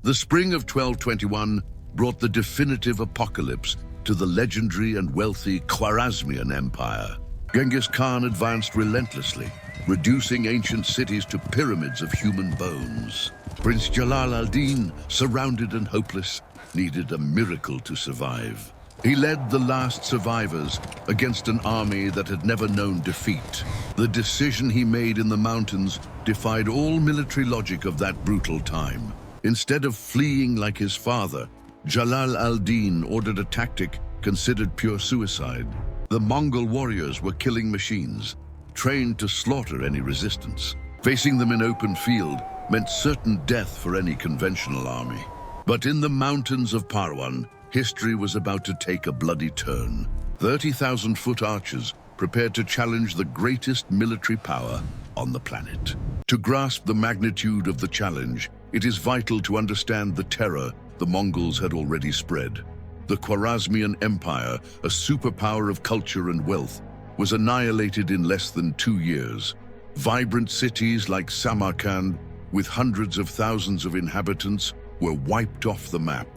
The spring of 1221 brought the definitive apocalypse to the legendary and wealthy Khwarezmian Empire. Genghis Khan advanced relentlessly, reducing ancient cities to pyramids of human bones. Prince Jalal al-Din, surrounded and hopeless, needed a miracle to survive. He led the last survivors against an army that had never known defeat. The decision he made in the mountains defied all military logic of that brutal time. Instead of fleeing like his father, Jalal al-Din ordered a tactic considered pure suicide. The Mongol warriors were killing machines, trained to slaughter any resistance. Facing them in open field meant certain death for any conventional army. But in the mountains of Parwan, history was about to take a bloody turn. 30,000-foot archers prepared to challenge the greatest military power on the planet. To grasp the magnitude of the challenge, it is vital to understand the terror the Mongols had already spread. The Khwarezmian Empire, a superpower of culture and wealth, was annihilated in less than 2 years. Vibrant cities like Samarkand, with hundreds of thousands of inhabitants, were wiped off the map.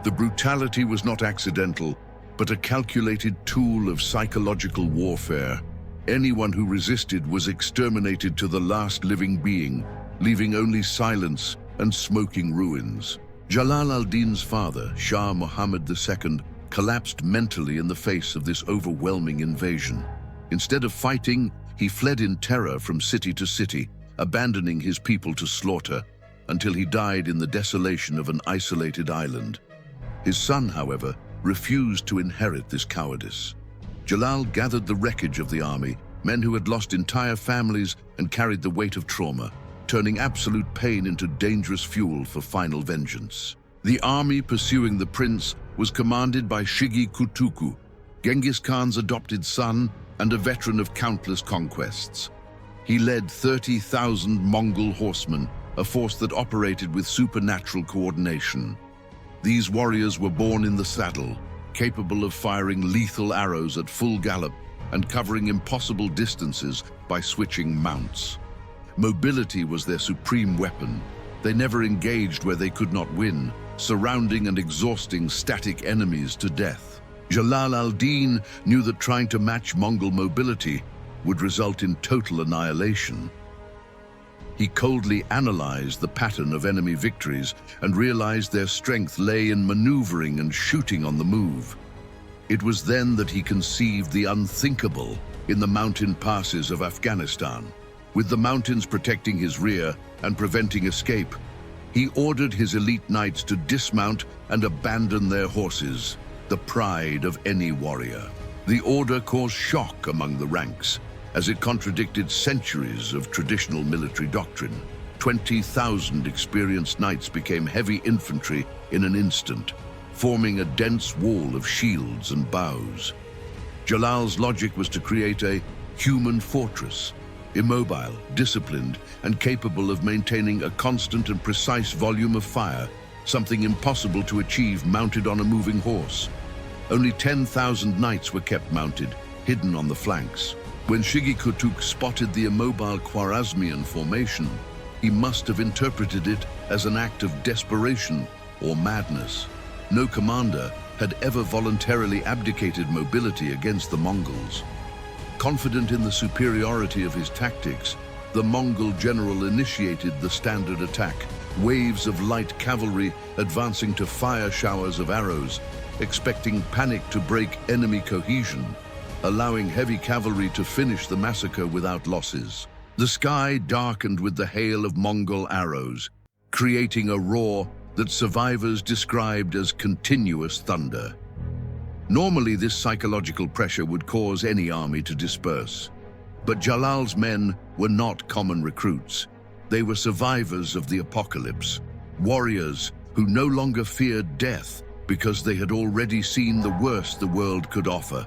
The brutality was not accidental, but a calculated tool of psychological warfare. Anyone who resisted was exterminated to the last living being, leaving only silence and smoking ruins. Jalal al-Din's father, Shah Muhammad II, collapsed mentally in the face of this overwhelming invasion. Instead of fighting, he fled in terror from city to city, abandoning his people to slaughter, until he died in the desolation of an isolated island. His son, however, refused to inherit this cowardice. Jalal gathered the wreckage of the army, men who had lost entire families and carried the weight of trauma, turning absolute pain into dangerous fuel for final vengeance. The army pursuing the prince was commanded by Shigi Kutuku, Genghis Khan's adopted son and a veteran of countless conquests. He led 30,000 Mongol horsemen, a force that operated with supernatural coordination. These warriors were born in the saddle, capable of firing lethal arrows at full gallop and covering impossible distances by switching mounts. Mobility was their supreme weapon. They never engaged where they could not win, surrounding and exhausting static enemies to death. Jalal al-Din knew that trying to match Mongol mobility would result in total annihilation. He coldly analyzed the pattern of enemy victories and realized their strength lay in maneuvering and shooting on the move. It was then that he conceived the unthinkable in the mountain passes of Afghanistan. With the mountains protecting his rear and preventing escape, he ordered his elite knights to dismount and abandon their horses, the pride of any warrior. The order caused shock among the ranks, as it contradicted centuries of traditional military doctrine. 20,000 experienced knights became heavy infantry in an instant, forming a dense wall of shields and bows. Jalal's logic was to create a human fortress, immobile, disciplined, and capable of maintaining a constant and precise volume of fire, something impossible to achieve mounted on a moving horse. Only 10,000 knights were kept mounted, hidden on the flanks. When Shigi Kutuk spotted the immobile Khwarezmian formation, he must have interpreted it as an act of desperation or madness. No commander had ever voluntarily abdicated mobility against the Mongols. Confident in the superiority of his tactics, the Mongol general initiated the standard attack, waves of light cavalry advancing to fire showers of arrows, expecting panic to break enemy cohesion, allowing heavy cavalry to finish the massacre without losses. The sky darkened with the hail of Mongol arrows, creating a roar that survivors described as continuous thunder. Normally, this psychological pressure would cause any army to disperse. But Jalal's men were not common recruits. They were survivors of the apocalypse, warriors who no longer feared death because they had already seen the worst the world could offer.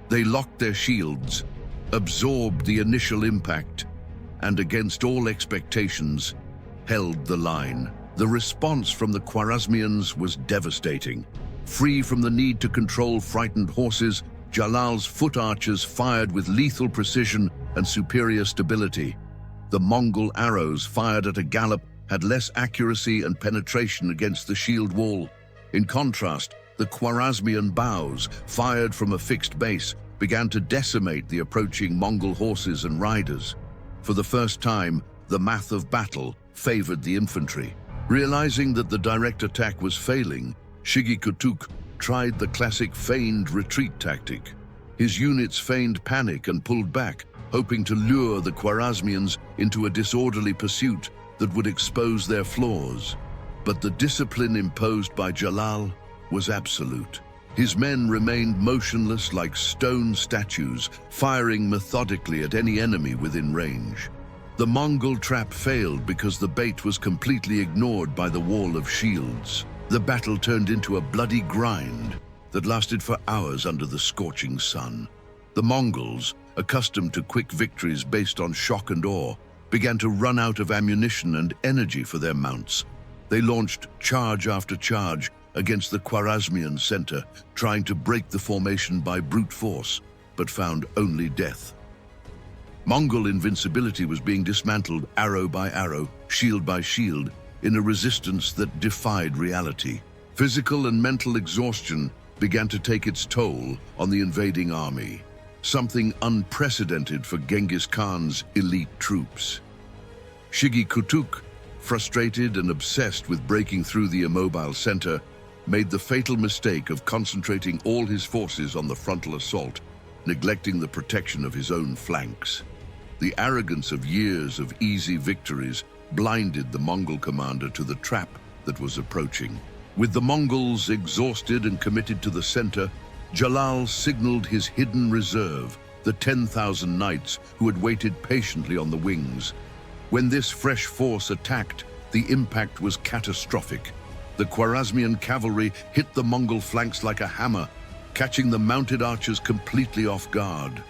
They locked their shields, absorbed the initial impact, and against all expectations, held the line. The response from the Khwarezmians was devastating. Free from the need to control frightened horses, Jalal's foot archers fired with lethal precision and superior stability. The Mongol arrows, fired at a gallop, had less accuracy and penetration against the shield wall. In contrast, the Khwarezmian bows, fired from a fixed base, began to decimate the approaching Mongol horses and riders. For the first time, the math of battle favored the infantry. Realizing that the direct attack was failing, Shigi Kutuk tried the classic feigned retreat tactic. His units feigned panic and pulled back, hoping to lure the Khwarezmians into a disorderly pursuit that would expose their flaws. But the discipline imposed by Jalal was absolute. His men remained motionless like stone statues, firing methodically at any enemy within range. The Mongol trap failed because the bait was completely ignored by the wall of shields. The battle turned into a bloody grind that lasted for hours under the scorching sun. The Mongols, accustomed to quick victories based on shock and awe, began to run out of ammunition and energy for their mounts. They launched charge after charge against the Khwarezmian center, trying to break the formation by brute force, but found only death. Mongol invincibility was being dismantled arrow by arrow, shield by shield, in a resistance that defied reality. Physical and mental exhaustion began to take its toll on the invading army, something unprecedented for Genghis Khan's elite troops. Shigi Kutuk, frustrated and obsessed with breaking through the immobile center, made the fatal mistake of concentrating all his forces on the frontal assault, neglecting the protection of his own flanks. The arrogance of years of easy victories blinded the Mongol commander to the trap that was approaching. With the Mongols exhausted and committed to the center, Jalal signaled his hidden reserve, the 10,000 knights who had waited patiently on the wings. When this fresh force attacked, the impact was catastrophic. The Khwarezmian cavalry hit the Mongol flanks like a hammer, catching the mounted archers completely off guard.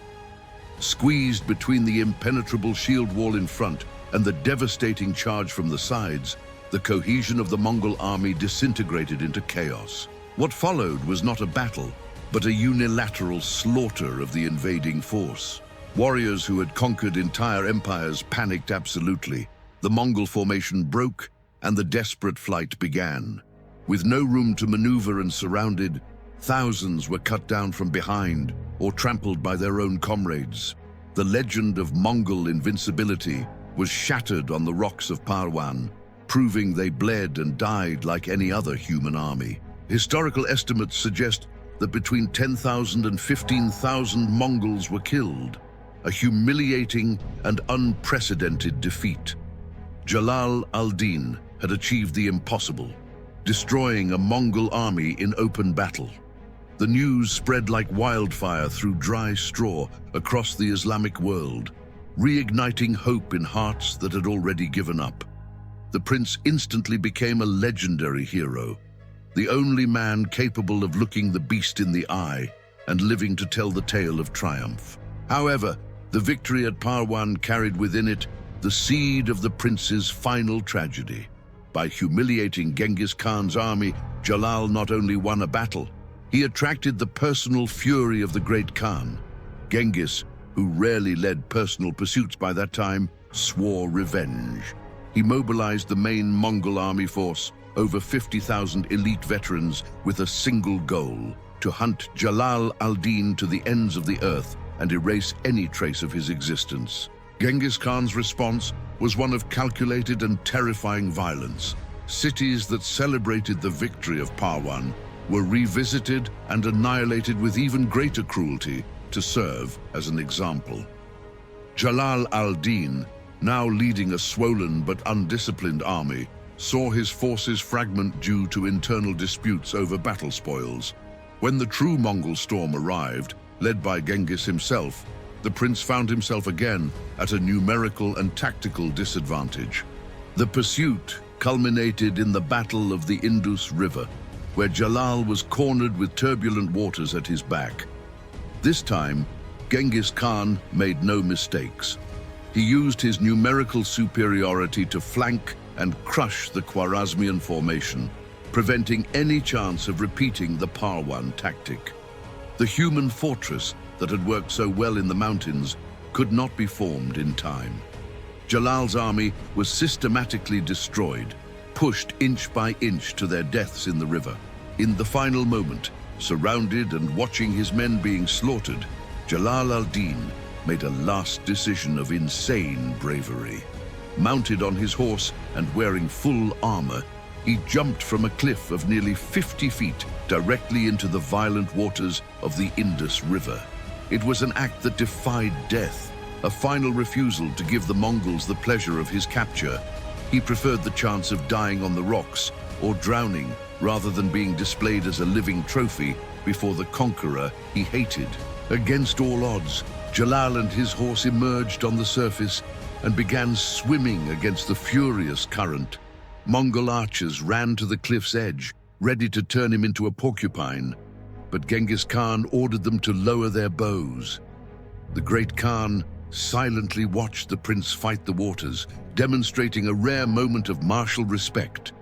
Squeezed between the impenetrable shield wall in front and the devastating charge from the sides, the cohesion of the Mongol army disintegrated into chaos. What followed was not a battle, but a unilateral slaughter of the invading force. Warriors who had conquered entire empires panicked absolutely. The Mongol formation broke, and the desperate flight began. With no room to maneuver and surrounded, thousands were cut down from behind or trampled by their own comrades. The legend of Mongol invincibility was shattered on the rocks of Parwan, proving they bled and died like any other human army. Historical estimates suggest that between 10,000 and 15,000 Mongols were killed, a humiliating and unprecedented defeat. Jalal al-Din had achieved the impossible, destroying a Mongol army in open battle. The news spread like wildfire through dry straw across the Islamic world, reigniting hope in hearts that had already given up. The prince instantly became a legendary hero, the only man capable of looking the beast in the eye and living to tell the tale of triumph. However, the victory at Parwan carried within it the seed of the prince's final tragedy. By humiliating Genghis Khan's army, Jalal not only won a battle, he attracted the personal fury of the great Khan. Genghis, who rarely led personal pursuits by that time, swore revenge. He mobilized the main Mongol army force, over 50,000 elite veterans, with a single goal: to hunt Jalal al-Din to the ends of the earth and erase any trace of his existence. Genghis Khan's response was one of calculated and terrifying violence. Cities that celebrated the victory of Parwan were revisited and annihilated with even greater cruelty to serve as an example. Jalal al-Din, now leading a swollen but undisciplined army, saw his forces fragment due to internal disputes over battle spoils. When the true Mongol storm arrived, led by Genghis himself, the prince found himself again at a numerical and tactical disadvantage. The pursuit culminated in the Battle of the Indus River, where Jalal was cornered with turbulent waters at his back. This time, Genghis Khan made no mistakes. He used his numerical superiority to flank and crush the Khwarezmian formation, preventing any chance of repeating the Parwan tactic. The human fortress that had worked so well in the mountains could not be formed in time. Jalal's army was systematically destroyed, pushed inch by inch to their deaths in the river. In the final moment, surrounded and watching his men being slaughtered, Jalal al-Din made a last decision of insane bravery. Mounted on his horse and wearing full armor, he jumped from a cliff of nearly 50 feet directly into the violent waters of the Indus River. It was an act that defied death, a final refusal to give the Mongols the pleasure of his capture. He preferred the chance of dying on the rocks or drowning rather than being displayed as a living trophy before the conqueror he hated. Against all odds, Jalal and his horse emerged on the surface and began swimming against the furious current. Mongol archers ran to the cliff's edge, ready to turn him into a porcupine, but Genghis Khan ordered them to lower their bows. The great Khan silently watched the prince fight the waters, demonstrating a rare moment of martial respect.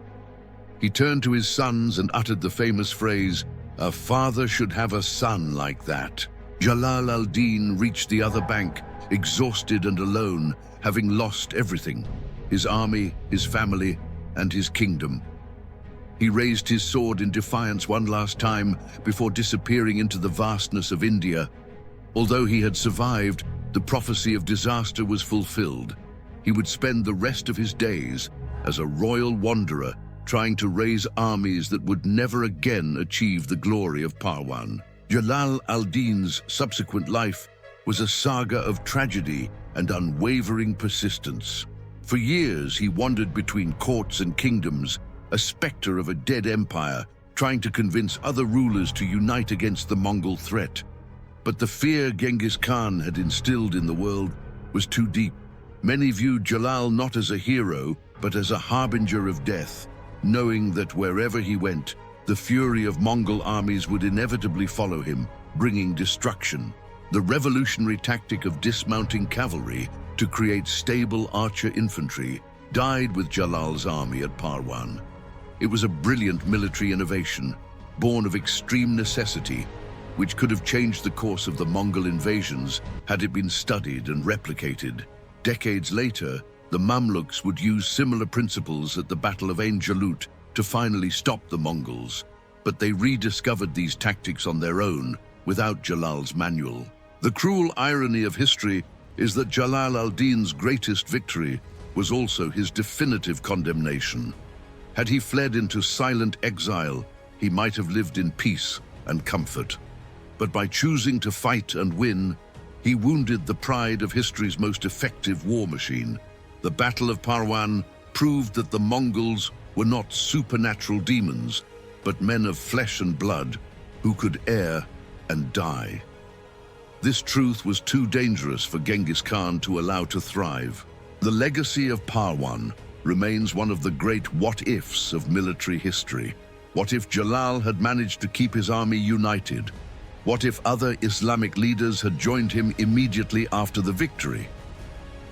He turned to his sons and uttered the famous phrase, "A father should have a son like that." Jalal al-Din reached the other bank, exhausted and alone, having lost everything: his army, his family, and his kingdom. He raised his sword in defiance one last time before disappearing into the vastness of India. Although he had survived, the prophecy of disaster was fulfilled. He would spend the rest of his days as a royal wanderer, trying to raise armies that would never again achieve the glory of Parwan. Jalal al-Din's subsequent life was a saga of tragedy and unwavering persistence. For years, he wandered between courts and kingdoms, a specter of a dead empire, trying to convince other rulers to unite against the Mongol threat. But the fear Genghis Khan had instilled in the world was too deep. Many viewed Jalal not as a hero, but as a harbinger of death, knowing that wherever he went, the fury of Mongol armies would inevitably follow him, bringing destruction. The revolutionary tactic of dismounting cavalry to create stable archer infantry died with Jalal's army at Parwan. It was a brilliant military innovation, born of extreme necessity, which could have changed the course of the Mongol invasions had it been studied and replicated. Decades later, the Mamluks would use similar principles at the Battle of Ain Jalut to finally stop the Mongols, but they rediscovered these tactics on their own without Jalal's manual. The cruel irony of history is that Jalal al-Din's greatest victory was also his definitive condemnation. Had he fled into silent exile, he might have lived in peace and comfort. But by choosing to fight and win, he wounded the pride of history's most effective war machine. The Battle of Parwan proved that the Mongols were not supernatural demons, but men of flesh and blood who could err and die. This truth was too dangerous for Genghis Khan to allow to thrive. The legacy of Parwan remains one of the great what-ifs of military history. What if Jalal had managed to keep his army united? What if other Islamic leaders had joined him immediately after the victory?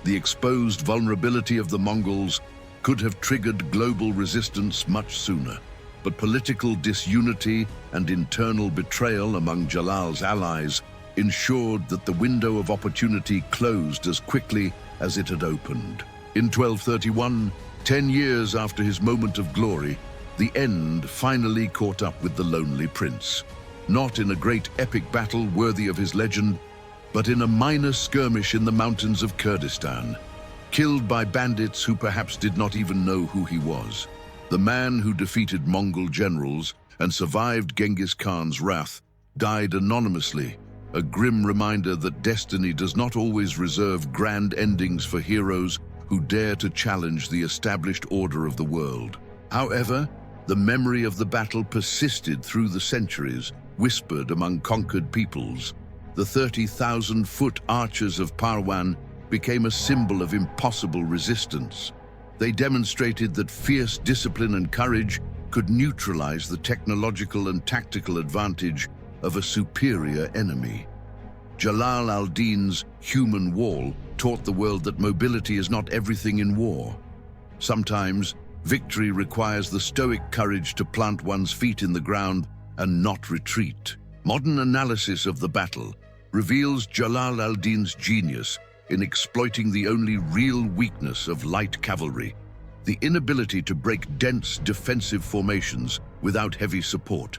The exposed vulnerability of the Mongols could have triggered global resistance much sooner, but political disunity and internal betrayal among Jalal's allies ensured that the window of opportunity closed as quickly as it had opened. In 1231, 10 years after his moment of glory, the end finally caught up with the lonely prince. Not in a great epic battle worthy of his legend, but in a minor skirmish in the mountains of Kurdistan, killed by bandits who perhaps did not even know who he was. The man who defeated Mongol generals and survived Genghis Khan's wrath died anonymously, a grim reminder that destiny does not always reserve grand endings for heroes who dare to challenge the established order of the world. However, the memory of the battle persisted through the centuries, whispered among conquered peoples. The 30,000-foot archers of Parwan became a symbol of impossible resistance. They demonstrated that fierce discipline and courage could neutralize the technological and tactical advantage of a superior enemy. Jalal al-Din's human wall taught the world that mobility is not everything in war. Sometimes, victory requires the stoic courage to plant one's feet in the ground and not retreat. Modern analysis of the battle reveals Jalal al-Din's genius in exploiting the only real weakness of light cavalry, the inability to break dense defensive formations without heavy support.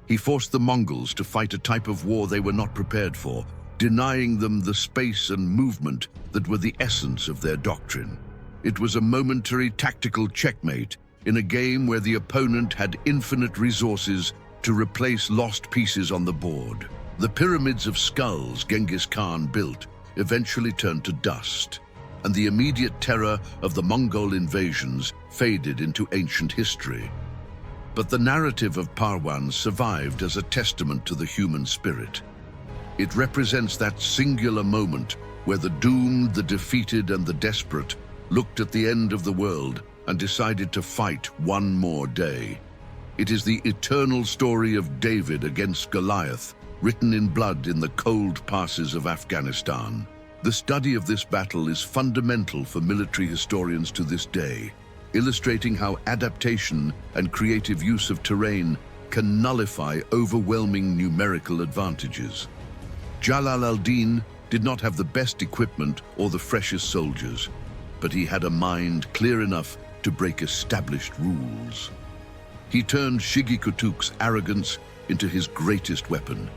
He forced the Mongols to fight a type of war they were not prepared for, denying them the space and movement that were the essence of their doctrine. It was a momentary tactical checkmate in a game where the opponent had infinite resources to replace lost pieces on the board. The pyramids of skulls Genghis Khan built eventually turned to dust, and the immediate terror of the Mongol invasions faded into ancient history. But the narrative of Parwan survived as a testament to the human spirit. It represents that singular moment where the doomed, the defeated, and the desperate looked at the end of the world and decided to fight one more day. It is the eternal story of David against Goliath, written in blood in the cold passes of Afghanistan. The study of this battle is fundamental for military historians to this day, illustrating how adaptation and creative use of terrain can nullify overwhelming numerical advantages. Jalal al-Din did not have the best equipment or the freshest soldiers, but he had a mind clear enough to break established rules. He turned Shigi Kutuk's arrogance into his greatest weapon,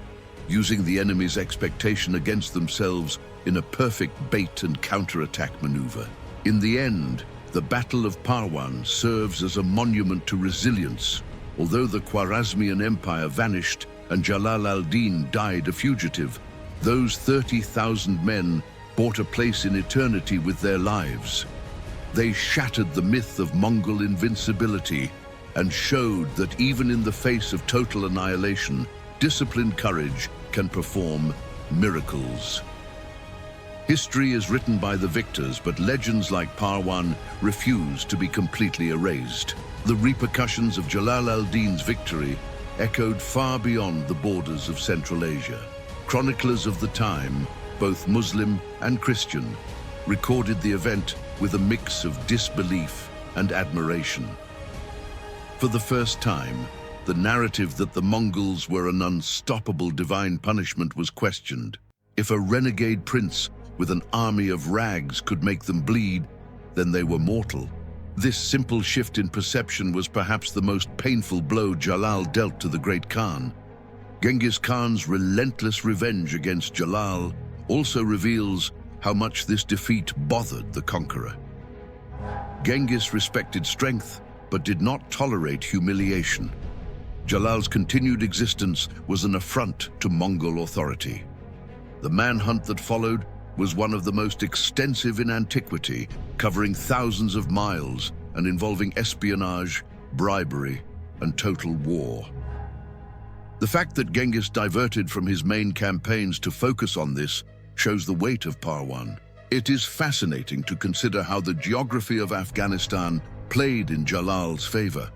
using the enemy's expectation against themselves in a perfect bait and counterattack maneuver. In the end, the Battle of Parwan serves as a monument to resilience. Although the Khwarezmian Empire vanished and Jalal al-Din died a fugitive, those 30,000 men bought a place in eternity with their lives. They shattered the myth of Mongol invincibility and showed that even in the face of total annihilation, disciplined courage can perform miracles. History is written by the victors, but legends like Parwan refuse to be completely erased. The repercussions of Jalal al-Din's victory echoed far beyond the borders of Central Asia. Chroniclers of the time, both Muslim and Christian, recorded the event with a mix of disbelief and admiration. For the first time, the narrative that the Mongols were an unstoppable divine punishment was questioned. If a renegade prince with an army of rags could make them bleed, then they were mortal. This simple shift in perception was perhaps the most painful blow Jalal dealt to the great Khan. Genghis Khan's relentless revenge against Jalal also reveals how much this defeat bothered the conqueror. Genghis respected strength, but did not tolerate humiliation. Jalal's continued existence was an affront to Mongol authority. The manhunt that followed was one of the most extensive in antiquity, covering thousands of miles and involving espionage, bribery, and total war. The fact that Genghis diverted from his main campaigns to focus on this shows the weight of Parwan. It is fascinating to consider how the geography of Afghanistan played in Jalal's favor.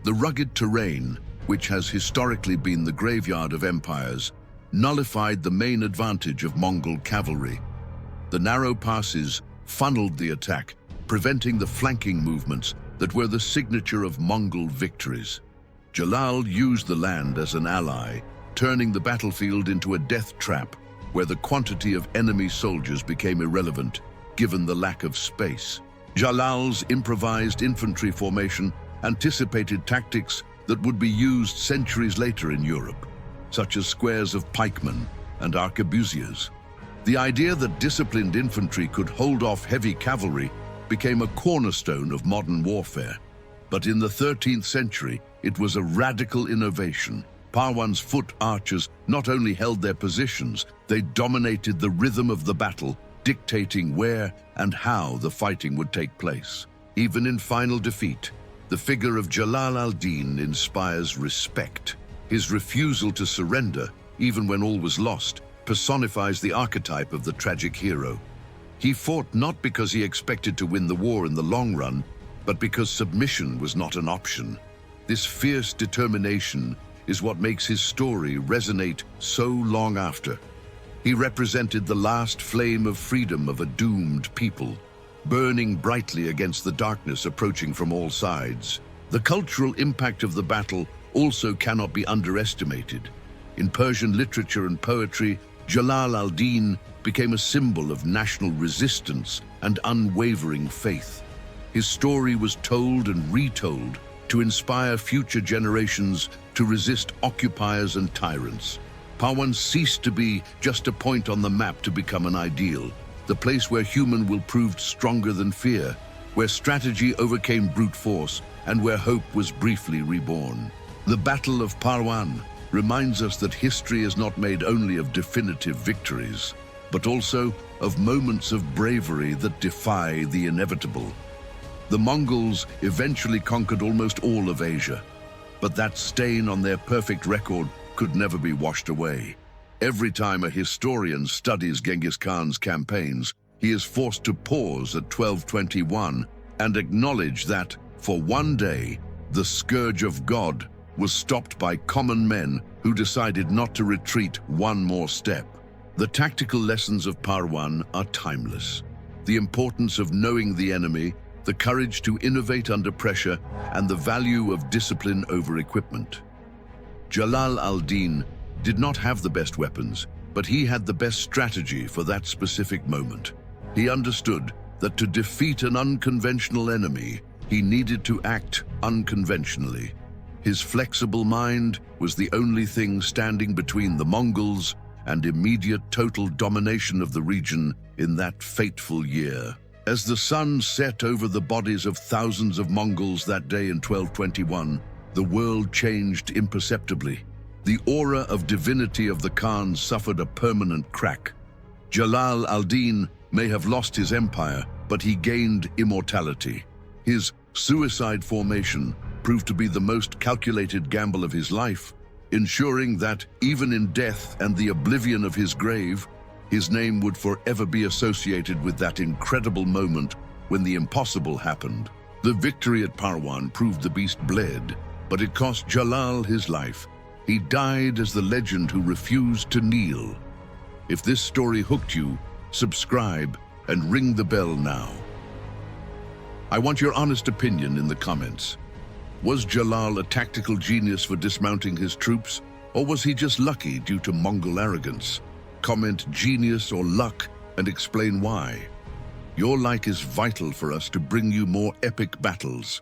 The rugged terrain, which has historically been the graveyard of empires, nullified the main advantage of Mongol cavalry. The narrow passes funneled the attack, preventing the flanking movements that were the signature of Mongol victories. Jalal used the land as an ally, turning the battlefield into a death trap where the quantity of enemy soldiers became irrelevant, given the lack of space. Jalal's improvised infantry formation anticipated tactics that would be used centuries later in Europe, such as squares of pikemen and arquebusiers. The idea that disciplined infantry could hold off heavy cavalry became a cornerstone of modern warfare. But in the 13th century, it was a radical innovation. Parwan's foot archers not only held their positions, they dominated the rhythm of the battle, dictating where and how the fighting would take place. Even in final defeat, the figure of Jalal al-Din inspires respect. His refusal to surrender, even when all was lost, personifies the archetype of the tragic hero. He fought not because he expected to win the war in the long run, but because submission was not an option. This fierce determination is what makes his story resonate so long after. He represented the last flame of freedom of a doomed people, burning brightly against the darkness approaching from all sides. The cultural impact of the battle also cannot be underestimated. In Persian literature and poetry, Jalal al-Din became a symbol of national resistance and unwavering faith. His story was told and retold to inspire future generations to resist occupiers and tyrants. Parwan ceased to be just a point on the map to become an ideal, the place where human will proved stronger than fear, where strategy overcame brute force, and where hope was briefly reborn. The Battle of Parwan reminds us that history is not made only of definitive victories, but also of moments of bravery that defy the inevitable. The Mongols eventually conquered almost all of Asia, but that stain on their perfect record could never be washed away. Every time a historian studies Genghis Khan's campaigns, he is forced to pause at 1221 and acknowledge that, for one day, the scourge of God was stopped by common men who decided not to retreat one more step. The tactical lessons of Parwan are timeless. The importance of knowing the enemy, the courage to innovate under pressure, and the value of discipline over equipment. Jalal al-Din did not have the best weapons, but he had the best strategy for that specific moment. He understood that to defeat an unconventional enemy, he needed to act unconventionally. His flexible mind was the only thing standing between the Mongols and immediate total domination of the region in that fateful year. As the sun set over the bodies of thousands of Mongols that day in 1221, the world changed imperceptibly. The aura of divinity of the Khans suffered a permanent crack. Jalal al-Din may have lost his empire, but he gained immortality. His suicide formation proved to be the most calculated gamble of his life, ensuring that, even in death and the oblivion of his grave, his name would forever be associated with that incredible moment when the impossible happened. The victory at Parwan proved the beast bled, but it cost Jalal his life. He died as the legend who refused to kneel. If this story hooked you, subscribe and ring the bell now. I want your honest opinion in the comments. Was Jalal a tactical genius for dismounting his troops, or was he just lucky due to Mongol arrogance? Comment genius or luck and explain why. Your like is vital for us to bring you more epic battles.